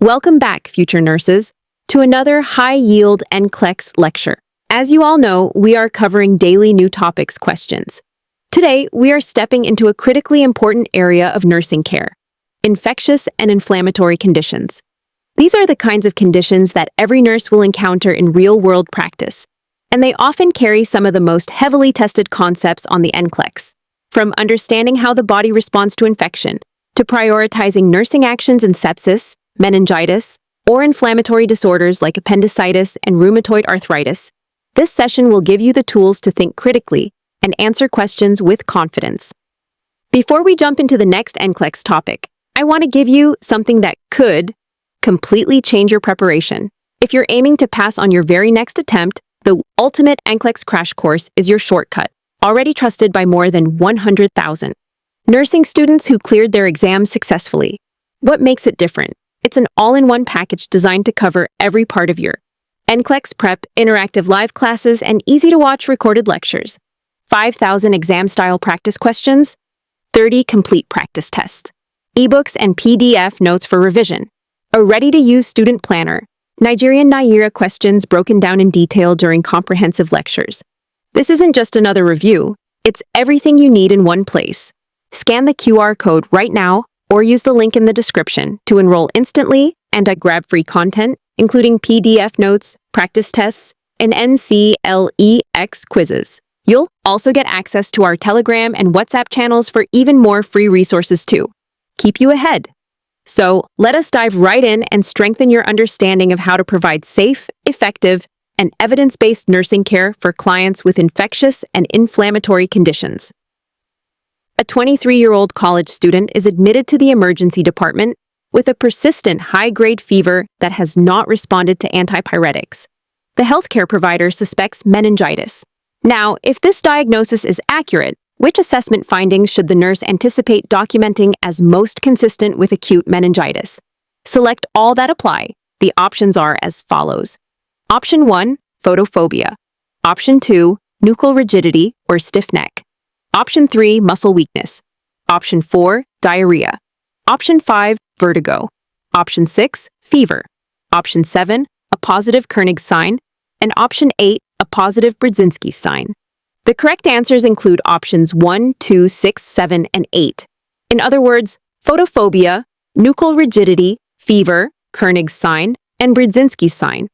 Welcome back, future nurses, to another high-yield NCLEX lecture. As you all know, we are covering daily new topics questions. Today, we are stepping into a critically important area of nursing care: infectious and inflammatory conditions. These are the kinds of conditions that every nurse will encounter in real-world practice, and they often carry some of the most heavily tested concepts on the NCLEX. From understanding how the body responds to infection, to prioritizing nursing actions in sepsis, meningitis, or inflammatory disorders like appendicitis and rheumatoid arthritis, this session will give you the tools to think critically and answer questions with confidence. Before we jump into the next NCLEX topic, I want to give you something that could completely change your preparation. If you're aiming to pass on your very next attempt, the ultimate NCLEX crash course is your shortcut, already trusted by more than 100,000 nursing students who cleared their exams successfully. What makes it different? It's an all-in-one package designed to cover every part of your NCLEX prep, interactive live classes, and easy-to-watch recorded lectures, 5,000 exam-style practice questions, 30 complete practice tests, ebooks and PDF notes for revision, a ready-to-use student planner, Nigerian Naira questions broken down in detail during comprehensive lectures. This isn't just another review, it's everything you need in one place. Scan the QR code right now or use the link in the description to enroll instantly and grab free content, including PDF notes, practice tests, and NCLEX quizzes. You'll also get access to our Telegram and WhatsApp channels for even more free resources too. Keep you ahead. So let us dive right in and strengthen your understanding of how to provide safe, effective, and evidence-based nursing care for clients with infectious and inflammatory conditions. A 23-year-old college student is admitted to the emergency department with a persistent high-grade fever that has not responded to antipyretics. The healthcare provider suspects meningitis. Now, if this diagnosis is accurate, which assessment findings should the nurse anticipate documenting as most consistent with acute meningitis? Select all that apply. The options are as follows. Option 1, photophobia. Option 2, nuchal rigidity or stiff neck. Option 3, muscle weakness. Option 4, diarrhea. Option 5, vertigo. Option 6, fever. Option 7, a positive Kernig's sign. And Option 8, a positive Brudzinski's sign. The correct answers include options 1, 2, 6, 7, and 8. In other words, photophobia, nuchal rigidity, fever, Kernig's sign, and Brudzinski's sign.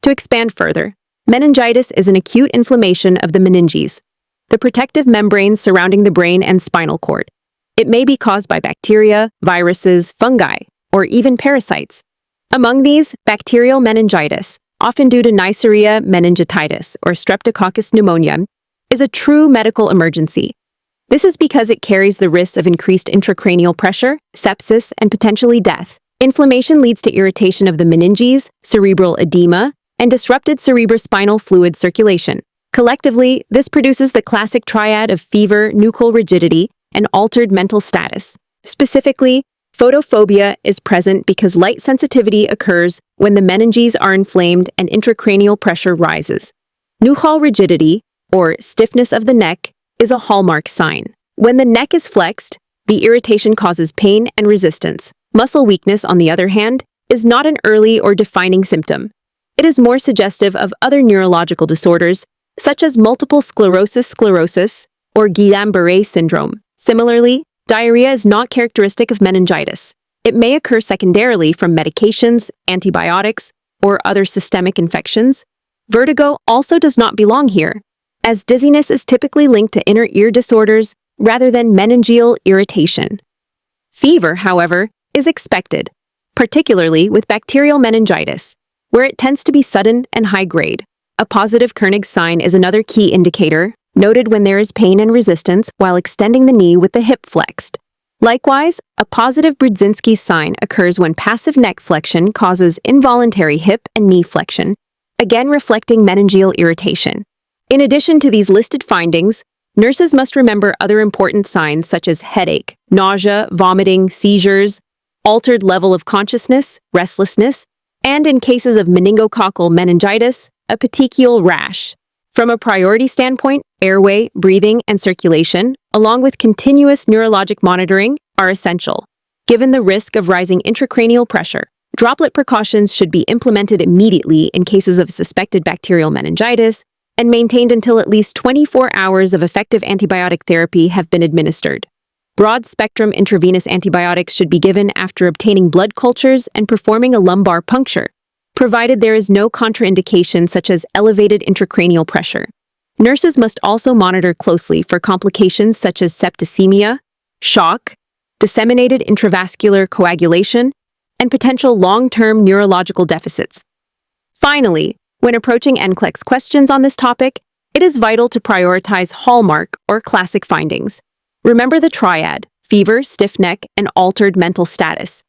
To expand further, meningitis is an acute inflammation of the meninges, the protective membranes surrounding the brain and spinal cord. It may be caused by bacteria, viruses, fungi, or even parasites. Among these, bacterial meningitis, often due to Neisseria meningitidis or Streptococcus pneumoniae, is a true medical emergency. This is because it carries the risk of increased intracranial pressure, sepsis, and potentially death. Inflammation leads to irritation of the meninges, cerebral edema, and disrupted cerebrospinal fluid circulation. Collectively, this produces the classic triad of fever, nuchal rigidity, and altered mental status. Specifically, photophobia is present because light sensitivity occurs when the meninges are inflamed and intracranial pressure rises. Nuchal rigidity, or stiffness of the neck, is a hallmark sign. When the neck is flexed, the irritation causes pain and resistance. Muscle weakness, on the other hand, is not an early or defining symptom. It is more suggestive of other neurological disorders, such as multiple sclerosis or Guillain-Barre syndrome. Similarly, diarrhea is not characteristic of meningitis. It may occur secondarily from medications, antibiotics, or other systemic infections. Vertigo also does not belong here, as dizziness is typically linked to inner ear disorders rather than meningeal irritation. Fever, however, is expected, particularly with bacterial meningitis, where it tends to be sudden and high-grade. A positive Kernig's sign is another key indicator, noted when there is pain and resistance while extending the knee with the hip flexed. Likewise, a positive Brudzinski's sign occurs when passive neck flexion causes involuntary hip and knee flexion, again reflecting meningeal irritation. In addition to these listed findings, nurses must remember other important signs such as headache, nausea, vomiting, seizures, altered level of consciousness, restlessness, and in cases of meningococcal meningitis, a petechial rash. From a priority standpoint, airway, breathing, and circulation, along with continuous neurologic monitoring, are essential, given the risk of rising intracranial pressure. Droplet precautions should be implemented immediately in cases of suspected bacterial meningitis and maintained until at least 24 hours of effective antibiotic therapy have been administered. Broad-spectrum intravenous antibiotics should be given after obtaining blood cultures and performing a lumbar puncture, provided there is no contraindication such as elevated intracranial pressure. Nurses must also monitor closely for complications such as septicemia, shock, disseminated intravascular coagulation, and potential long-term neurological deficits. Finally, when approaching NCLEX questions on this topic, it is vital to prioritize hallmark or classic findings. Remember the triad: fever, stiff neck, and altered mental status.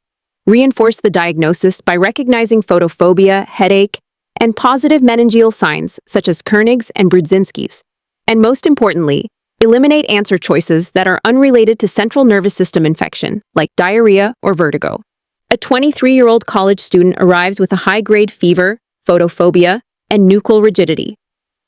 Reinforce the diagnosis by recognizing photophobia, headache, and positive meningeal signs such as Kernig's and Brudzinski's. And most importantly, eliminate answer choices that are unrelated to central nervous system infection, like diarrhea or vertigo. A 23-year-old college student arrives with a high-grade fever, photophobia, and nuchal rigidity.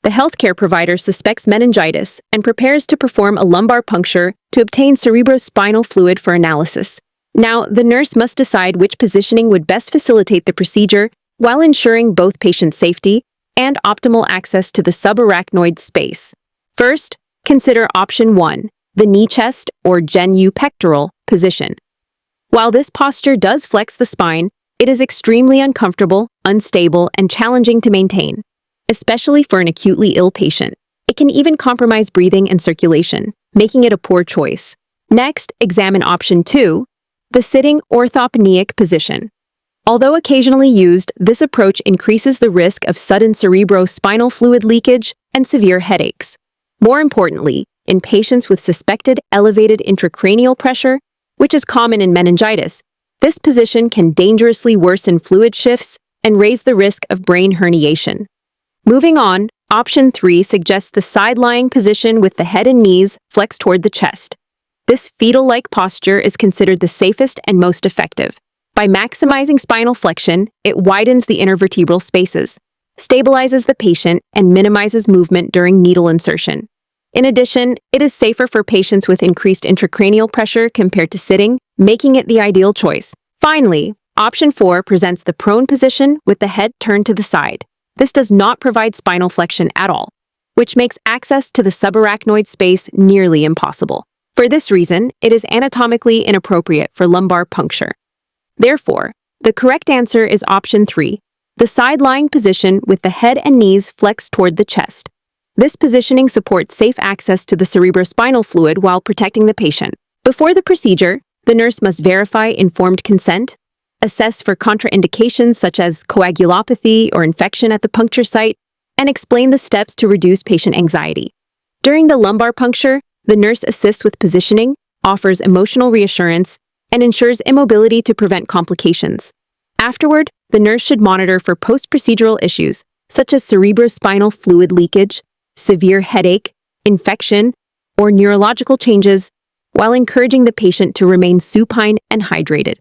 The healthcare provider suspects meningitis and prepares to perform a lumbar puncture to obtain cerebrospinal fluid for analysis. Now, the nurse must decide which positioning would best facilitate the procedure while ensuring both patient safety and optimal access to the subarachnoid space. First, consider option 1, the knee chest or genu pectoral position. While this posture does flex the spine, it is extremely uncomfortable, unstable, and challenging to maintain, especially for an acutely ill patient. It can even compromise breathing and circulation, making it a poor choice. Next, examine option 2, the sitting orthopneic position. Although occasionally used, this approach increases the risk of sudden cerebrospinal fluid leakage and severe headaches. More importantly, in patients with suspected elevated intracranial pressure, which is common in meningitis, this position can dangerously worsen fluid shifts and raise the risk of brain herniation. Moving on, option 3 suggests the side-lying position with the head and knees flexed toward the chest. This fetal-like posture is considered the safest and most effective. By maximizing spinal flexion, it widens the intervertebral spaces, stabilizes the patient, and minimizes movement during needle insertion. In addition, it is safer for patients with increased intracranial pressure compared to sitting, making it the ideal choice. Finally, option 4 presents the prone position with the head turned to the side. This does not provide spinal flexion at all, which makes access to the subarachnoid space nearly impossible. For this reason, it is anatomically inappropriate for lumbar puncture. Therefore, the correct answer is option 3, the side-lying position with the head and knees flexed toward the chest. This positioning supports safe access to the cerebrospinal fluid while protecting the patient. Before the procedure, the nurse must verify informed consent, assess for contraindications such as coagulopathy or infection at the puncture site, and explain the steps to reduce patient anxiety. During the lumbar puncture, the nurse assists with positioning, offers emotional reassurance, and ensures immobility to prevent complications. Afterward, the nurse should monitor for post-procedural issues such as cerebrospinal fluid leakage, severe headache, infection, or neurological changes, while encouraging the patient to remain supine and hydrated.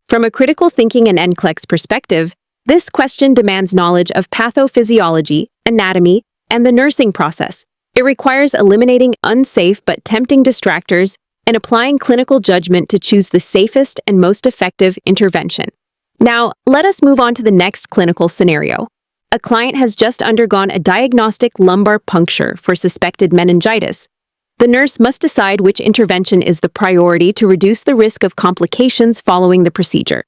From a critical thinking and NCLEX perspective, this question demands knowledge of pathophysiology, anatomy, and the nursing process. It requires eliminating unsafe but tempting distractors and applying clinical judgment to choose the safest and most effective intervention. Now, let us move on to the next clinical scenario. A client has just undergone a diagnostic lumbar puncture for suspected meningitis. The nurse must decide which intervention is the priority to reduce the risk of complications following the procedure.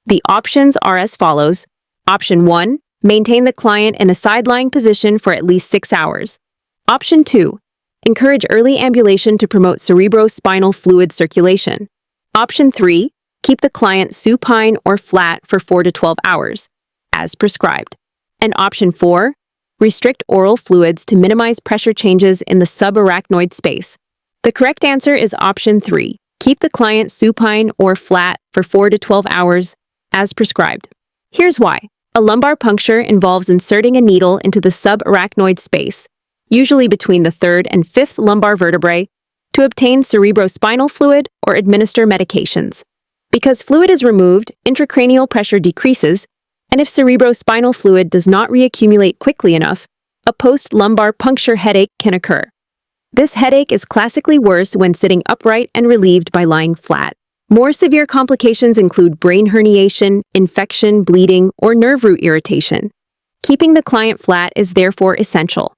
The options are as follows. Option 1, maintain the client in a side-lying position for at least 6 hours. Option 2, encourage early ambulation to promote cerebrospinal fluid circulation. Option 3, keep the client supine or flat for 4 to 12 hours, as prescribed. And option 4, restrict oral fluids to minimize pressure changes in the subarachnoid space. The correct answer is option 3, keep the client supine or flat for 4 to 12 hours, as prescribed. Here's why. A lumbar puncture involves inserting a needle into the subarachnoid space, usually between the 3rd and 5th lumbar vertebrae, to obtain cerebrospinal fluid or administer medications. Because fluid is removed, intracranial pressure decreases, and if cerebrospinal fluid does not reaccumulate quickly enough, a post-lumbar puncture headache can occur. This headache is classically worse when sitting upright and relieved by lying flat. More severe complications include brain herniation, infection, bleeding, or nerve root irritation. Keeping the client flat is therefore essential.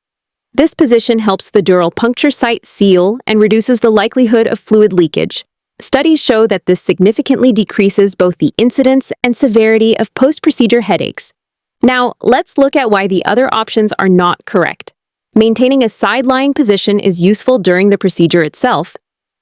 This position helps the dural puncture site seal and reduces the likelihood of fluid leakage. Studies show that this significantly decreases both the incidence and severity of post-procedure headaches. Now, let's look at why the other options are not correct. Maintaining a side-lying position is useful during the procedure itself,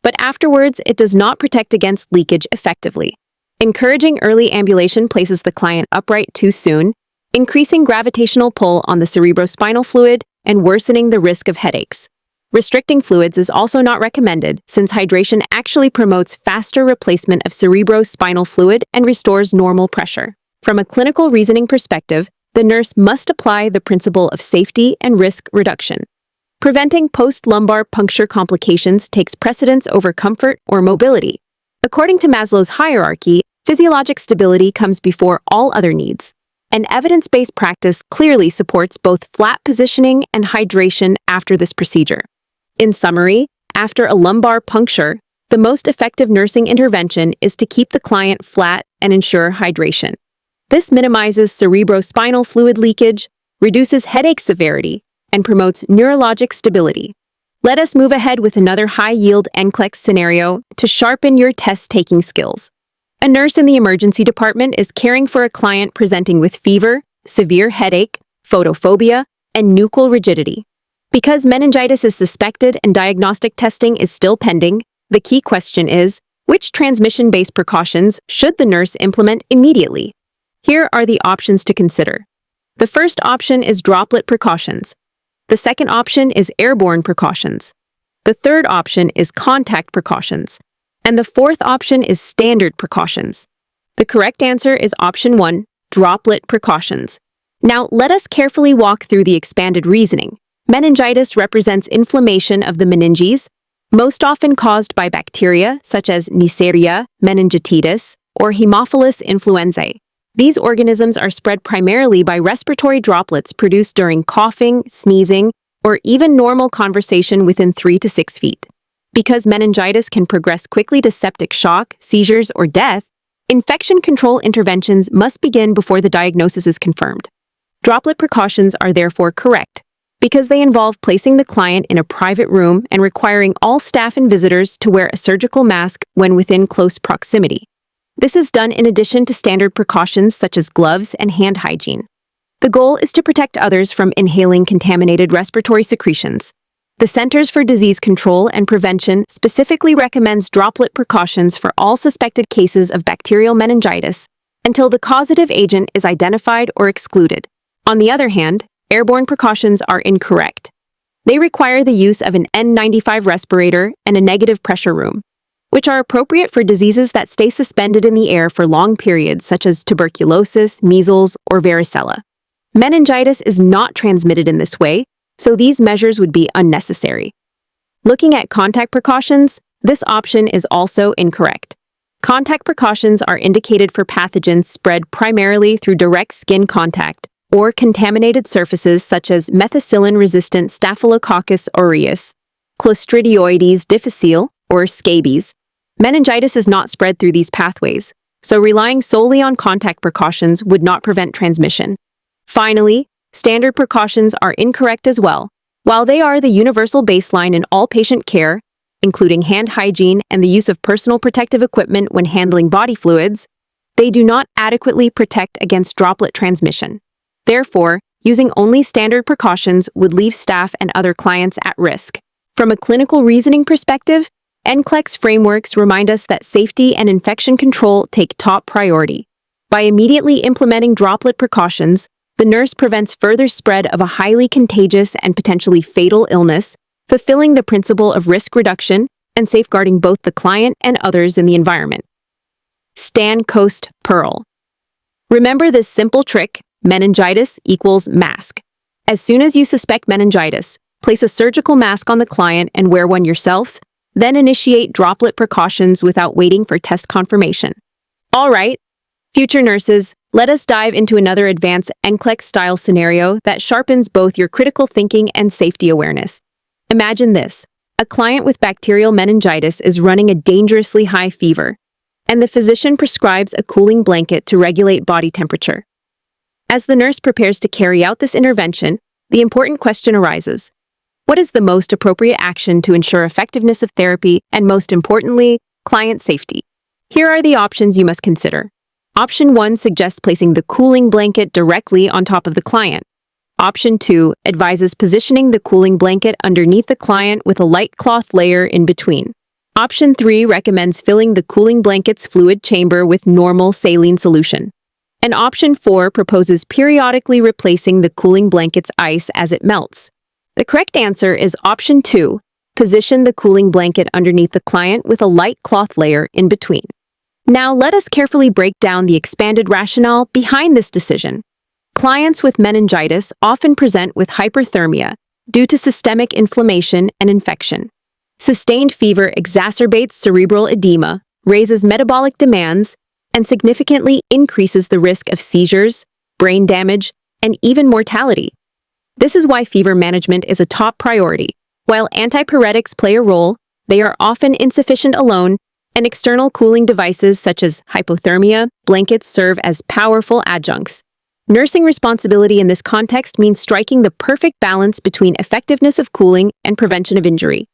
but afterwards it does not protect against leakage effectively. Encouraging early ambulation places the client upright too soon, increasing gravitational pull on the cerebrospinal fluid and worsening the risk of headaches. Restricting fluids is also not recommended since hydration actually promotes faster replacement of cerebrospinal fluid and restores normal pressure. From a clinical reasoning perspective, the nurse must apply the principle of safety and risk reduction. Preventing post-lumbar puncture complications takes precedence over comfort or mobility. According to Maslow's hierarchy, physiologic stability comes before all other needs. An evidence-based practice clearly supports both flat positioning and hydration after this procedure. In summary, after a lumbar puncture, the most effective nursing intervention is to keep the client flat and ensure hydration. This minimizes cerebrospinal fluid leakage, reduces headache severity, and promotes neurologic stability. Let us move ahead with another high-yield NCLEX scenario to sharpen your test-taking skills. A nurse in the emergency department is caring for a client presenting with fever, severe headache, photophobia, and nuchal rigidity. Because meningitis is suspected and diagnostic testing is still pending, the key question is, which transmission-based precautions should the nurse implement immediately? Here are the options to consider. The first option is droplet precautions. The second option is airborne precautions. The third option is contact precautions. And the fourth option is standard precautions. The correct answer is option 1, droplet precautions. Now, let us carefully walk through the expanded reasoning. Meningitis represents inflammation of the meninges, most often caused by bacteria such as Neisseria meningitis or Haemophilus influenzae. These organisms are spread primarily by respiratory droplets produced during coughing, sneezing, or even normal conversation within 3 to 6 feet. Because meningitis can progress quickly to septic shock, seizures, or death, infection control interventions must begin before the diagnosis is confirmed. Droplet precautions are therefore correct, because they involve placing the client in a private room and requiring all staff and visitors to wear a surgical mask when within close proximity. This is done in addition to standard precautions such as gloves and hand hygiene. The goal is to protect others from inhaling contaminated respiratory secretions. The Centers for Disease Control and Prevention specifically recommends droplet precautions for all suspected cases of bacterial meningitis until the causative agent is identified or excluded. On the other hand, airborne precautions are incorrect. They require the use of an N95 respirator and a negative pressure room, which are appropriate for diseases that stay suspended in the air for long periods such as tuberculosis, measles, or varicella. Meningitis is not transmitted in this way, so these measures would be unnecessary. Looking at contact precautions, this option is also incorrect. Contact precautions are indicated for pathogens spread primarily through direct skin contact or contaminated surfaces such as methicillin-resistant Staphylococcus aureus, Clostridioides difficile, or scabies. Meningitis is not spread through these pathways, so relying solely on contact precautions would not prevent transmission. Finally, standard precautions are incorrect as well. While they are the universal baseline in all patient care, including hand hygiene and the use of personal protective equipment when handling body fluids, they do not adequately protect against droplet transmission. Therefore, using only standard precautions would leave staff and other clients at risk. From a clinical reasoning perspective, NCLEX frameworks remind us that safety and infection control take top priority. By immediately implementing droplet precautions, the nurse prevents further spread of a highly contagious and potentially fatal illness, fulfilling the principle of risk reduction and safeguarding both the client and others in the environment. Stan Coast Pearl. Remember this simple trick: meningitis equals mask. As soon as you suspect meningitis, place a surgical mask on the client and wear one yourself, then initiate droplet precautions without waiting for test confirmation. All right, future nurses, let us dive into another advanced NCLEX-style scenario that sharpens both your critical thinking and safety awareness. Imagine this: a client with bacterial meningitis is running a dangerously high fever. and the physician prescribes a cooling blanket to regulate body temperature. As the nurse prepares to carry out this intervention, the important question arises: what is the most appropriate action to ensure effectiveness of therapy and, most importantly, client safety? Here are the options you must consider. Option 1 suggests placing the cooling blanket directly on top of the client. Option 2 advises positioning the cooling blanket underneath the client with a light cloth layer in between. Option 3 recommends filling the cooling blanket's fluid chamber with normal saline solution. And Option 4 proposes periodically replacing the cooling blanket's ice as it melts. The correct answer is Option 2, position the cooling blanket underneath the client with a light cloth layer in between. Now let us carefully break down the expanded rationale behind this decision. Clients with meningitis often present with hyperthermia due to systemic inflammation and infection. Sustained fever exacerbates cerebral edema, raises metabolic demands, and significantly increases the risk of seizures, brain damage, and even mortality. This is why fever management is a top priority. While antipyretics play a role, they are often insufficient alone, and external cooling devices such as hypothermia blankets serve as powerful adjuncts. Nursing responsibility in this context means striking the perfect balance between effectiveness of cooling and prevention of injury.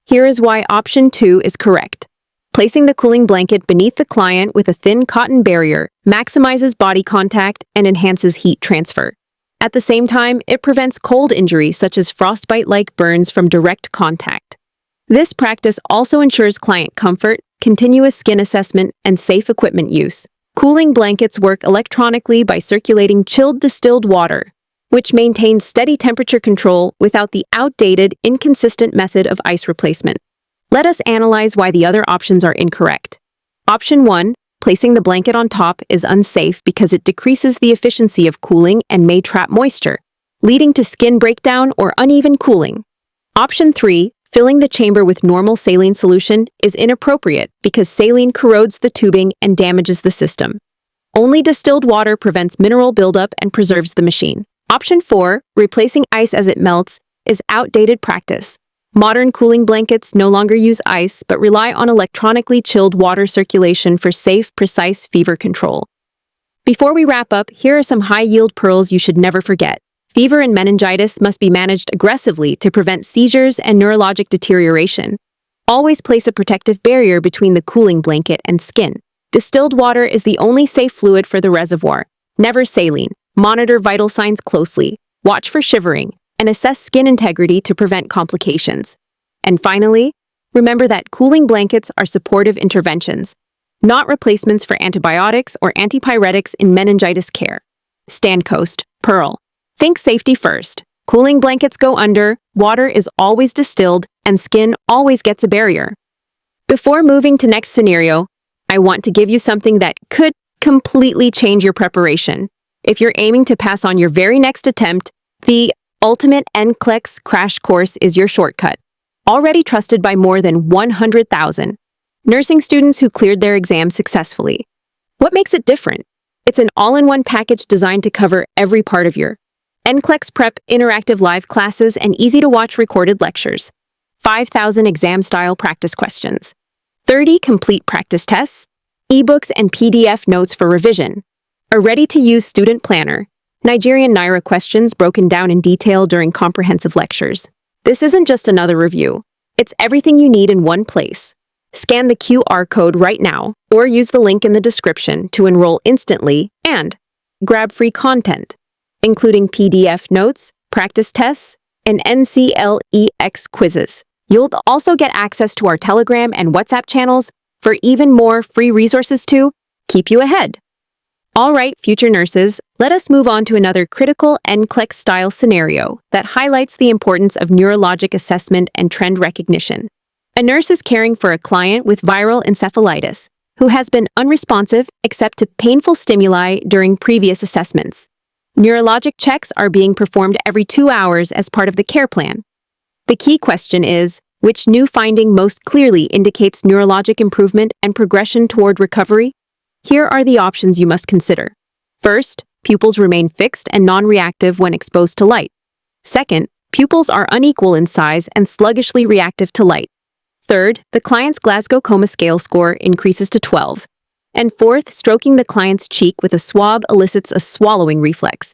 Here is why Option 2 is correct. Placing the cooling blanket beneath the client with a thin cotton barrier maximizes body contact and enhances heat transfer. At the same time, it prevents cold injury such as frostbite-like burns from direct contact. This practice also ensures client comfort, continuous skin assessment, and safe equipment use. Cooling blankets work electronically by circulating chilled distilled water, which maintains steady temperature control without the outdated, inconsistent method of ice replacement. Let us analyze why the other options are incorrect. Option 1, placing the blanket on top, is unsafe because it decreases the efficiency of cooling and may trap moisture, leading to skin breakdown or uneven cooling. Option 3, filling the chamber with normal saline solution, is inappropriate because saline corrodes the tubing and damages the system. Only distilled water prevents mineral buildup and preserves the machine. Option 4, replacing ice as it melts, is outdated practice. Modern cooling blankets no longer use ice but rely on electronically chilled water circulation for safe, precise fever control. Before we wrap up, here are some high-yield pearls you should never forget. Fever and meningitis must be managed aggressively to prevent seizures and neurologic deterioration. Always place a protective barrier between the cooling blanket and skin. Distilled water is the only safe fluid for the reservoir. Never saline. Monitor vital signs closely. Watch for shivering, and assess skin integrity to prevent complications. And finally, remember that cooling blankets are supportive interventions, not replacements for antibiotics or antipyretics in meningitis care. Standcoast, Pearl. Think safety first. Cooling blankets go under, water is always distilled, and skin always gets a barrier. Before moving to next scenario, I want to give you something that could completely change your preparation. If you're aiming to pass on your very next attempt, the Ultimate NCLEX Crash Course is your shortcut. Already trusted by more than 100,000 nursing students who cleared their exams successfully. What makes it different? It's an all-in-one package designed to cover every part of your NCLEX prep, interactive live classes, and easy-to-watch recorded lectures. 5,000 exam-style practice questions. 30 complete practice tests. Ebooks and PDF notes for revision. A ready-to-use student planner. Nigerian Naira questions broken down in detail during comprehensive lectures. This isn't just another review. It's everything you need in one place. Scan the QR code right now or use the link in the description to enroll instantly and grab free content, including PDF notes, practice tests, and NCLEX quizzes. You'll also get access to our Telegram and WhatsApp channels for even more free resources to keep you ahead. All right, future nurses, let us move on to another critical NCLEX-style scenario that highlights the importance of neurologic assessment and trend recognition. A nurse is caring for a client with viral encephalitis who has been unresponsive except to painful stimuli during previous assessments. Neurologic checks are being performed every 2 hours as part of the care plan. The key question is, which new finding most clearly indicates neurologic improvement and progression toward recovery? Here are the options you must consider. First, pupils remain fixed and non-reactive when exposed to light. Second, pupils are unequal in size and sluggishly reactive to light. Third, the client's Glasgow Coma Scale score increases to 12. And fourth, stroking the client's cheek with a swab elicits a swallowing reflex.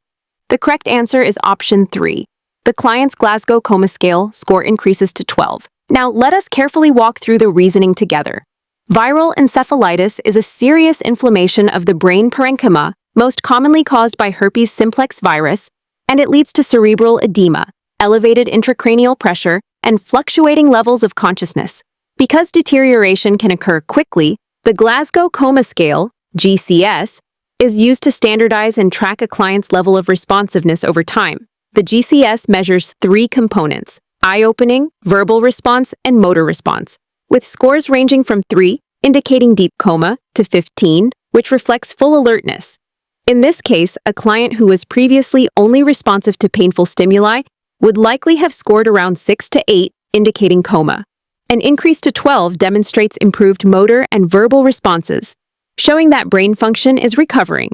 The correct answer is option 3. The client's Glasgow Coma Scale score increases to 12. Now, let us carefully walk through the reasoning together. Viral encephalitis is a serious inflammation of the brain parenchyma, most commonly caused by herpes simplex virus, and it leads to cerebral edema, elevated intracranial pressure, and fluctuating levels of consciousness. Because deterioration can occur quickly, the Glasgow Coma Scale, GCS, is used to standardize and track a client's level of responsiveness over time. The GCS measures 3 components: eye-opening, verbal response, and motor response, with scores ranging from 3, indicating deep coma, to 15, which reflects full alertness. In this case, a client who was previously only responsive to painful stimuli would likely have scored around 6 to 8, indicating coma. An increase to 12 demonstrates improved motor and verbal responses, showing that brain function is recovering.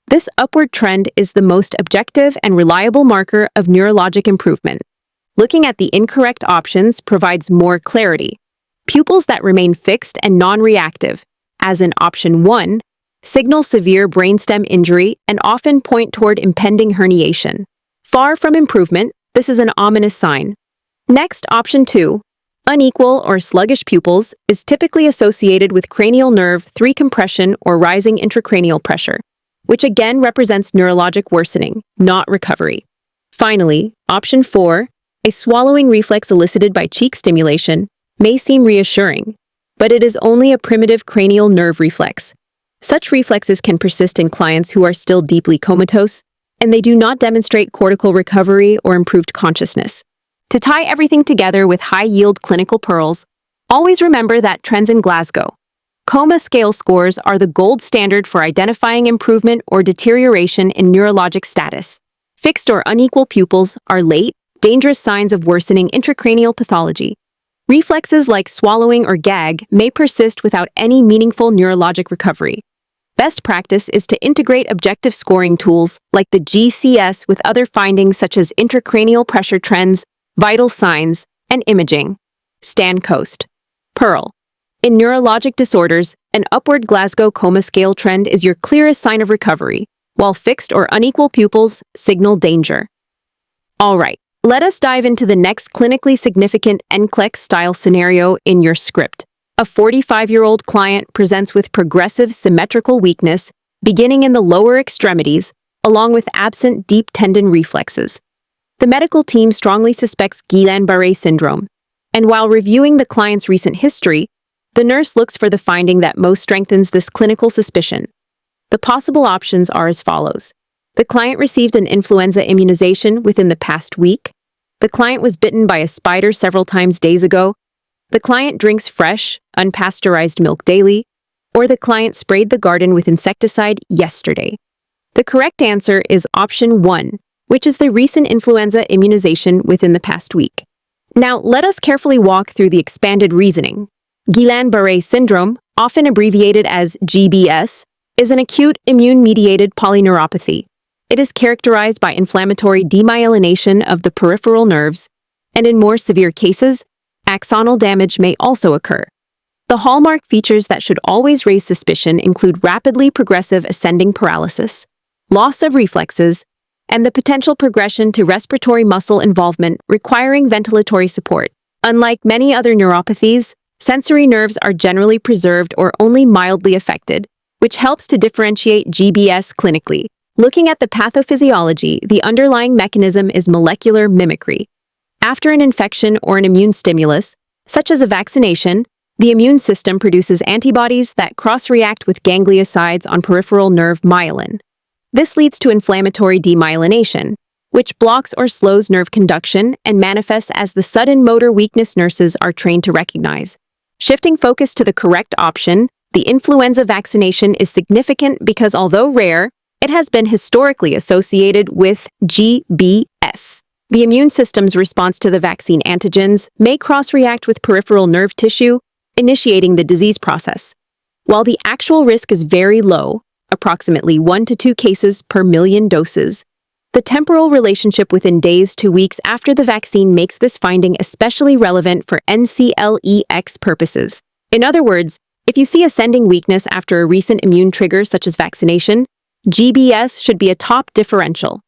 This upward trend is the most objective and reliable marker of neurologic improvement. Looking at the incorrect options provides more clarity. Pupils that remain fixed and non-reactive, as in option 1, signal severe brainstem injury and often point toward impending herniation. Far from improvement, this is an ominous sign. Next, option 2, unequal or sluggish pupils, is typically associated with cranial nerve 3 compression or rising intracranial pressure, which again represents neurologic worsening, not recovery. Finally, option 4, a swallowing reflex elicited by cheek stimulation, may seem reassuring, but it is only a primitive cranial nerve reflex. Such reflexes can persist in clients who are still deeply comatose, and they do not demonstrate cortical recovery or improved consciousness. To tie everything together with high-yield clinical pearls, always remember that trends in Glasgow Coma Scale scores are the gold standard for identifying improvement or deterioration in neurologic status. Fixed or unequal pupils are late, dangerous signs of worsening intracranial pathology. Reflexes like swallowing or gag may persist without any meaningful neurologic recovery. Best practice is to integrate objective scoring tools like the GCS with other findings such as intracranial pressure trends, vital signs, and imaging. Stan Coast. Pearl. In neurologic disorders, an upward Glasgow Coma Scale trend is your clearest sign of recovery, while fixed or unequal pupils signal danger. All right, let us dive into the next clinically significant NCLEX-style scenario in your script. A 45-year-old client presents with progressive symmetrical weakness, beginning in the lower extremities, along with absent deep tendon reflexes. The medical team strongly suspects Guillain-Barre syndrome, and while reviewing the client's recent history, the nurse looks for the finding that most strengthens this clinical suspicion. The possible options are as follows. The client received an influenza immunization within the past week. The client was bitten by a spider several times days ago. The client drinks fresh, unpasteurized milk daily. Or the client sprayed the garden with insecticide yesterday. The correct answer is option 1, which is the recent influenza immunization within the past week. Now, let us carefully walk through the expanded reasoning. Guillain-Barre syndrome, often abbreviated as GBS, is an acute immune-mediated polyneuropathy. It is characterized by inflammatory demyelination of the peripheral nerves, and in more severe cases, axonal damage may also occur. The hallmark features that should always raise suspicion include rapidly progressive ascending paralysis, loss of reflexes, and the potential progression to respiratory muscle involvement requiring ventilatory support. Unlike many other neuropathies, sensory nerves are generally preserved or only mildly affected, which helps to differentiate GBS clinically. Looking at the pathophysiology, the underlying mechanism is molecular mimicry. After an infection or an immune stimulus, such as a vaccination, the immune system produces antibodies that cross-react with gangliosides on peripheral nerve myelin. This leads to inflammatory demyelination, which blocks or slows nerve conduction and manifests as the sudden motor weakness nurses are trained to recognize. Shifting focus to the correct option, the influenza vaccination is significant because although rare, it has been historically associated with GBS. The immune system's response to the vaccine antigens may cross-react with peripheral nerve tissue, initiating the disease process. While the actual risk is very low, approximately 1 to 2 cases per million doses, the temporal relationship within days to weeks after the vaccine makes this finding especially relevant for NCLEX purposes. In other words, If you see ascending weakness after a recent immune trigger such as vaccination, GBS should be a top differential.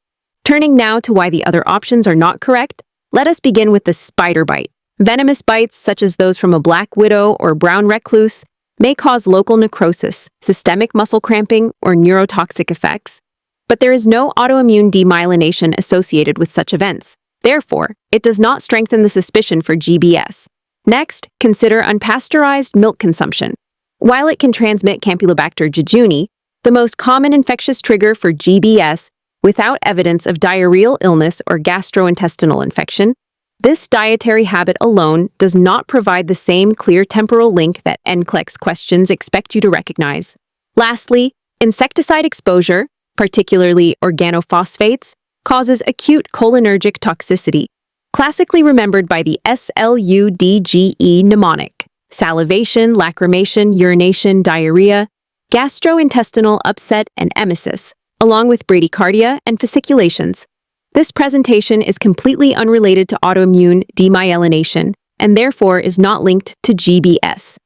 Turning now to why the other options are not correct, let us begin with the spider bite. Venomous bites, such as those from a black widow or brown recluse, may cause local necrosis, systemic muscle cramping, or neurotoxic effects, but there is no autoimmune demyelination associated with such events. Therefore, it does not strengthen the suspicion for GBS. Next, consider unpasteurized milk consumption. While it can transmit Campylobacter jejuni, the most common infectious trigger for GBS, without evidence of diarrheal illness or gastrointestinal infection, this dietary habit alone does not provide the same clear temporal link that NCLEX questions expect you to recognize. Lastly, insecticide exposure, particularly organophosphates, causes acute cholinergic toxicity, classically remembered by the SLUDGE mnemonic: salivation, lacrimation, urination, diarrhea, gastrointestinal upset, and emesis, along with bradycardia and fasciculations. This presentation is completely unrelated to autoimmune demyelination and therefore is not linked to GBS.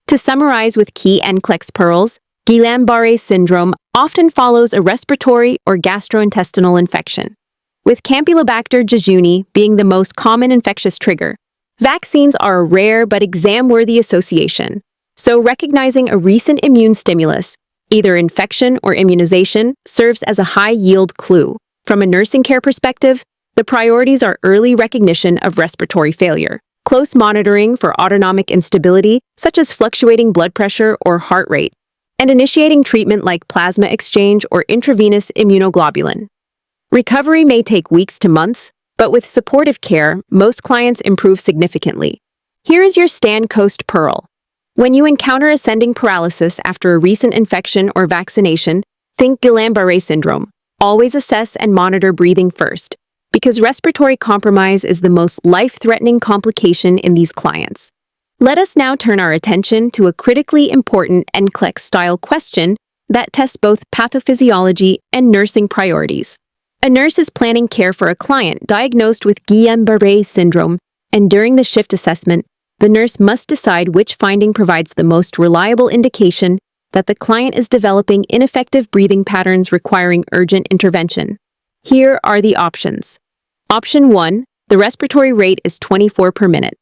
To summarize with key NCLEX pearls, Guillain-Barre syndrome often follows a respiratory or gastrointestinal infection, with Campylobacter jejuni being the most common infectious trigger. Vaccines are a rare but exam-worthy association, so recognizing a recent immune stimulus, either infection or immunization, serves as a high-yield clue. From a nursing care perspective, the priorities are early recognition of respiratory failure, close monitoring for autonomic instability, such as fluctuating blood pressure or heart rate, and initiating treatment like plasma exchange or intravenous immunoglobulin. Recovery may take weeks to months, but with supportive care, most clients improve significantly. Here is your Stan Coast Pearl. When you encounter ascending paralysis after a recent infection or vaccination, think Guillain-Barre syndrome. Always assess and monitor breathing first, because respiratory compromise is the most life-threatening complication in these clients. Let us now turn our attention to a critically important NCLEX-style question that tests both pathophysiology and nursing priorities. A nurse is planning care for a client diagnosed with Guillain-Barre syndrome, and during the shift assessment, the nurse must decide which finding provides the most reliable indication that the client is developing ineffective breathing patterns requiring urgent intervention. Here are the options. Option 1, the respiratory rate is 24 per minute.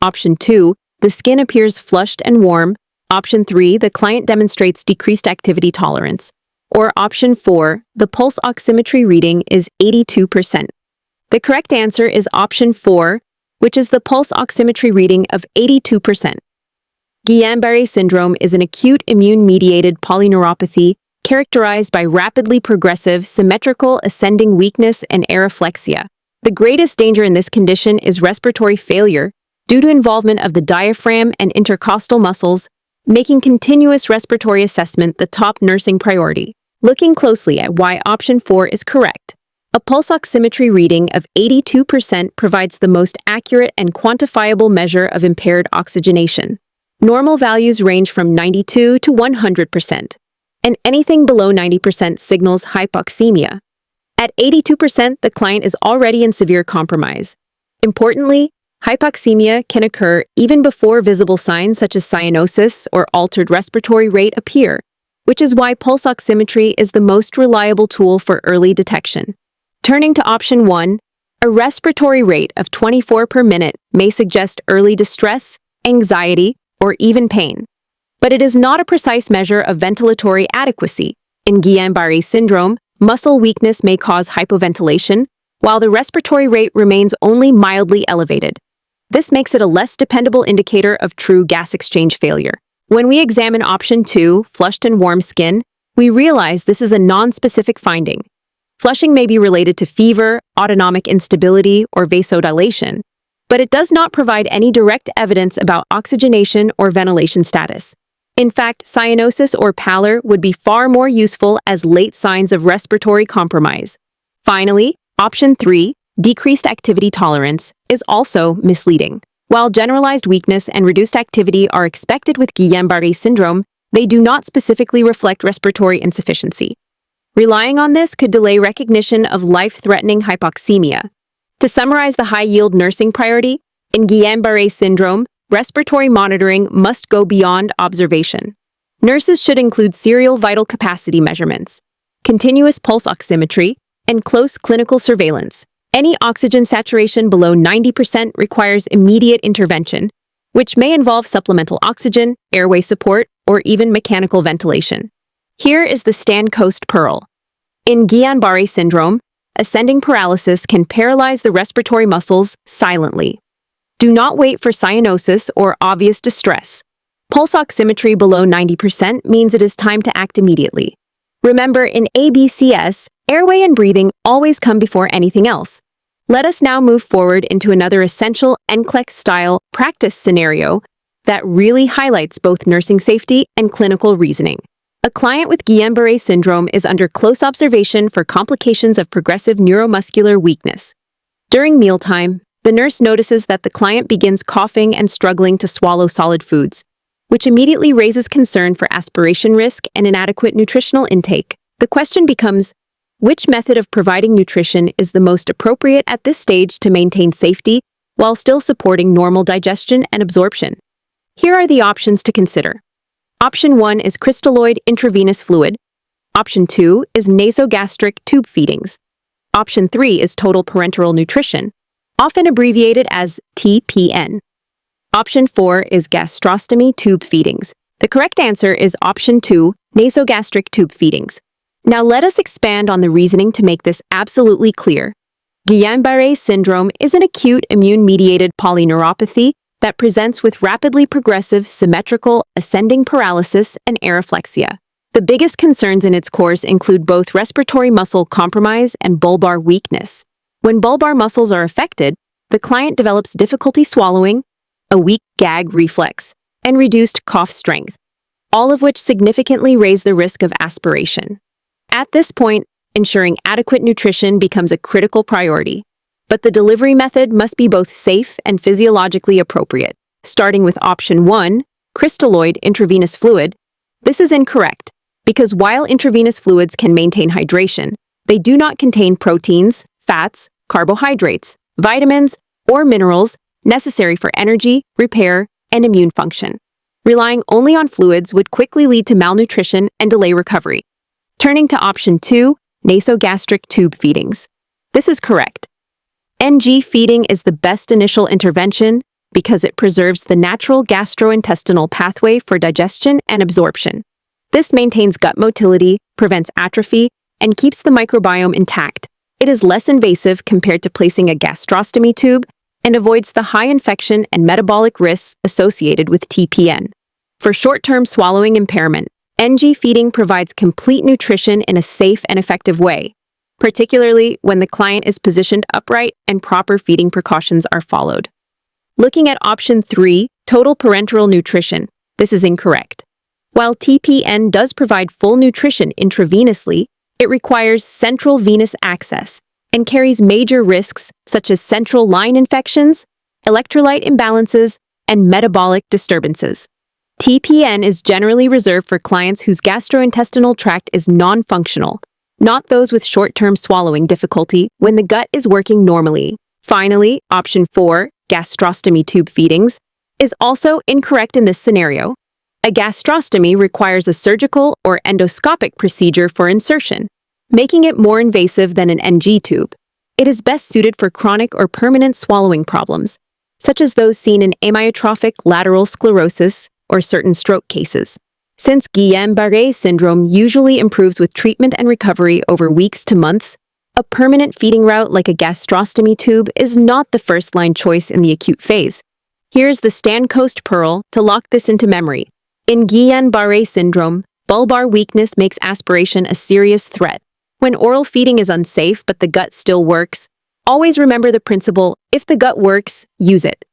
Option 2, the skin appears flushed and warm. Option 3, the client demonstrates decreased activity tolerance. Or option 4, the pulse oximetry reading is 82%. The correct answer is option 4, which is the pulse oximetry reading of 82%. Guillain-Barre syndrome is an acute immune-mediated polyneuropathy characterized by rapidly progressive, symmetrical ascending weakness and areflexia. The greatest danger in this condition is respiratory failure due to involvement of the diaphragm and intercostal muscles, making continuous respiratory assessment the top nursing priority. Looking closely at why option 4 is correct, a pulse oximetry reading of 82% provides the most accurate and quantifiable measure of impaired oxygenation. Normal values range from 92 to 100%, and anything below 90% signals hypoxemia. At 82%, the client is already in severe compromise. Importantly, hypoxemia can occur even before visible signs such as cyanosis or altered respiratory rate appear, which is why pulse oximetry is the most reliable tool for early detection. Turning to option 1, a respiratory rate of 24 per minute may suggest early distress, anxiety, or even pain. But it is not a precise measure of ventilatory adequacy. In Guillain-Barre syndrome, muscle weakness may cause hypoventilation, while the respiratory rate remains only mildly elevated. This makes it a less dependable indicator of true gas exchange failure. When we examine option 2, flushed and warm skin, we realize this is a non-specific finding. Flushing may be related to fever, autonomic instability, or vasodilation, but it does not provide any direct evidence about oxygenation or ventilation status. In fact, cyanosis or pallor would be far more useful as late signs of respiratory compromise. Finally, option 3, decreased activity tolerance, is also misleading. While generalized weakness and reduced activity are expected with Guillain-Barre syndrome, they do not specifically reflect respiratory insufficiency. Relying on this could delay recognition of life-threatening hypoxemia. To summarize the high-yield nursing priority, in Guillain-Barre syndrome, respiratory monitoring must go beyond observation. Nurses should include serial vital capacity measurements, continuous pulse oximetry, and close clinical surveillance. Any oxygen saturation below 90% requires immediate intervention, which may involve supplemental oxygen, airway support, or even mechanical ventilation. Here is the Stand-Coast Pearl. In Guillain-Barre syndrome, ascending paralysis can paralyze the respiratory muscles silently. Do not wait for cyanosis or obvious distress. Pulse oximetry below 90% means it is time to act immediately. Remember, in ABCS, airway and breathing always come before anything else. Let us now move forward into another essential NCLEX-style practice scenario that really highlights both nursing safety and clinical reasoning. A client with Guillain-Barre syndrome is under close observation for complications of progressive neuromuscular weakness. During mealtime, the nurse notices that the client begins coughing and struggling to swallow solid foods, which immediately raises concern for aspiration risk and inadequate nutritional intake. The question becomes, which method of providing nutrition is the most appropriate at this stage to maintain safety while still supporting normal digestion and absorption? Here are the options to consider. Option 1 is crystalloid intravenous fluid. Option 2 is nasogastric tube feedings. Option 3 is total parenteral nutrition, often abbreviated as TPN. Option 4 is gastrostomy tube feedings. The correct answer is option 2, nasogastric tube feedings. Now let us expand on the reasoning to make this absolutely clear. Guillain-Barre syndrome is an acute immune-mediated polyneuropathy that presents with rapidly progressive symmetrical ascending paralysis and areflexia. The biggest concerns in its course include both respiratory muscle compromise and bulbar weakness. When bulbar muscles are affected, the client develops difficulty swallowing, a weak gag reflex, and reduced cough strength, all of which significantly raise the risk of aspiration. At this point, ensuring adequate nutrition becomes a critical priority. But the delivery method must be both safe and physiologically appropriate. Starting with option 1, crystalloid intravenous fluid, this is incorrect, because while intravenous fluids can maintain hydration, they do not contain proteins, fats, carbohydrates, vitamins, or minerals necessary for energy, repair, and immune function. Relying only on fluids would quickly lead to malnutrition and delay recovery. Turning to option 2, nasogastric tube feedings. This is correct. NG feeding is the best initial intervention because it preserves the natural gastrointestinal pathway for digestion and absorption. This maintains gut motility, prevents atrophy, and keeps the microbiome intact. It is less invasive compared to placing a gastrostomy tube and avoids the high infection and metabolic risks associated with TPN. For short-term swallowing impairment, NG feeding provides complete nutrition in a safe and effective way, particularly when the client is positioned upright and proper feeding precautions are followed. Looking at option 3, total parenteral nutrition, this is incorrect. While TPN does provide full nutrition intravenously, it requires central venous access and carries major risks such as central line infections, electrolyte imbalances, and metabolic disturbances. TPN is generally reserved for clients whose gastrointestinal tract is non-functional, not those with short-term swallowing difficulty when the gut is working normally. Finally, option 4, gastrostomy tube feedings, is also incorrect in this scenario. A gastrostomy requires a surgical or endoscopic procedure for insertion, making it more invasive than an NG tube. It is best suited for chronic or permanent swallowing problems, such as those seen in amyotrophic lateral sclerosis or certain stroke cases. Since Guillain-Barre syndrome usually improves with treatment and recovery over weeks to months, a permanent feeding route like a gastrostomy tube is not the first-line choice in the acute phase. Here's the Stand-Coast Pearl to lock this into memory. In Guillain-Barre syndrome, bulbar weakness makes aspiration a serious threat. When oral feeding is unsafe but the gut still works, always remember the principle, if the gut works, use it.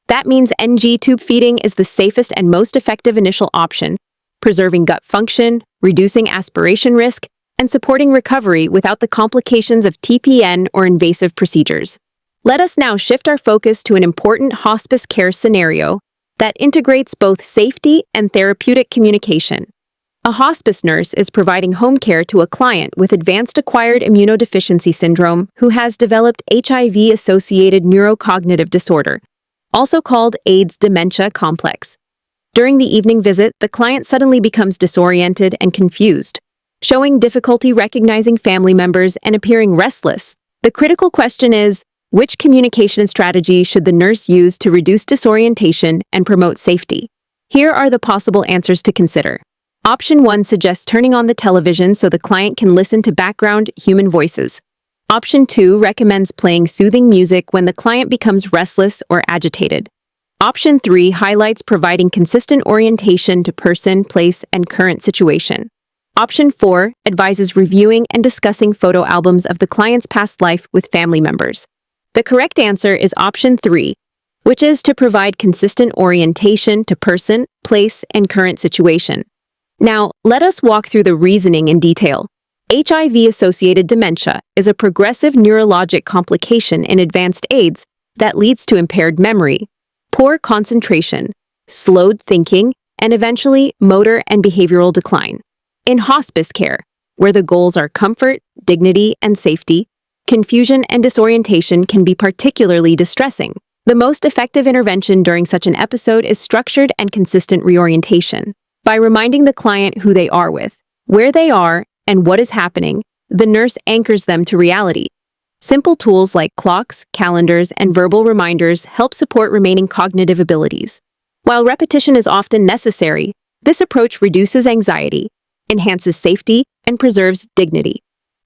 That means NG tube feeding is the safest and most effective initial option, preserving gut function, reducing aspiration risk, and supporting recovery without the complications of TPN or invasive procedures. Let us now shift our focus to an important hospice care scenario that integrates both safety and therapeutic communication. A hospice nurse is providing home care to a client with advanced acquired immunodeficiency syndrome who has developed HIV-associated neurocognitive disorder, also called AIDS dementia complex. During the evening visit, the client suddenly becomes disoriented and confused, showing difficulty recognizing family members and appearing restless. The critical question is, which communication strategy should the nurse use to reduce disorientation and promote safety? Here are the possible answers to consider. Option 1 suggests turning on the television so the client can listen to background human voices. Option 2 recommends playing soothing music when the client becomes restless or agitated. Option 3 highlights providing consistent orientation to person, place, and current situation. Option 4 advises reviewing and discussing photo albums of the client's past life with family members. The correct answer is option 3, which is to provide consistent orientation to person, place, and current situation. Now, let us walk through the reasoning in detail. HIV-associated dementia is a progressive neurologic complication in advanced AIDS that leads to impaired memory, poor concentration, slowed thinking, and eventually motor and behavioral decline. In hospice care, where the goals are comfort, dignity, and safety, confusion and disorientation can be particularly distressing. The most effective intervention during such an episode is structured and consistent reorientation. By reminding the client who they are with, where they are, and what is happening, the nurse anchors them to reality. Simple tools like clocks, calendars, and verbal reminders help support remaining cognitive abilities. While repetition is often necessary, this approach reduces anxiety, enhances safety, and preserves dignity.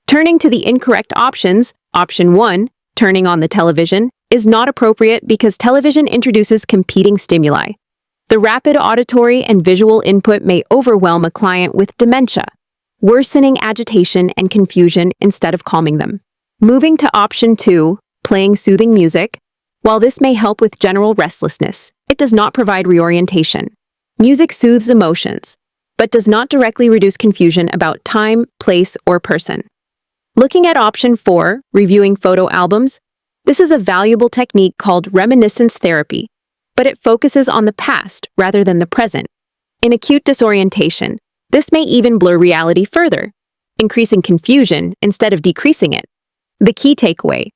Turning to the incorrect options, option 1, turning on the television, is not appropriate because television introduces competing stimuli. The rapid auditory and visual input may overwhelm a client with dementia, worsening agitation and confusion instead of calming them. Moving to option 2, playing soothing music, while this may help with general restlessness, it does not provide reorientation. Music soothes emotions, but does not directly reduce confusion about time, place, or person. Looking at option 4, reviewing photo albums, this is a valuable technique called reminiscence therapy, but it focuses on the past rather than the present. In acute disorientation, this may even blur reality further, increasing confusion instead of decreasing it. The key takeaway,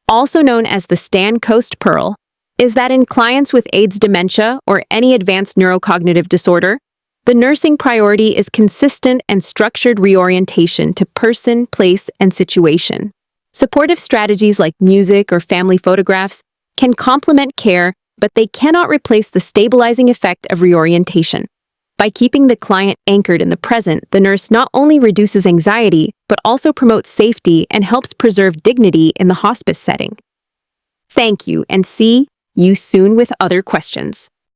also known as the Stan-Coast Pearl, is that in clients with AIDS dementia or any advanced neurocognitive disorder, the nursing priority is consistent and structured reorientation to person, place, and situation. Supportive strategies like music or family photographs can complement care, but they cannot replace the stabilizing effect of reorientation. By keeping the client anchored in the present, the nurse not only reduces anxiety, but also promotes safety and helps preserve dignity in the hospice setting. Thank you, and see you soon with other questions.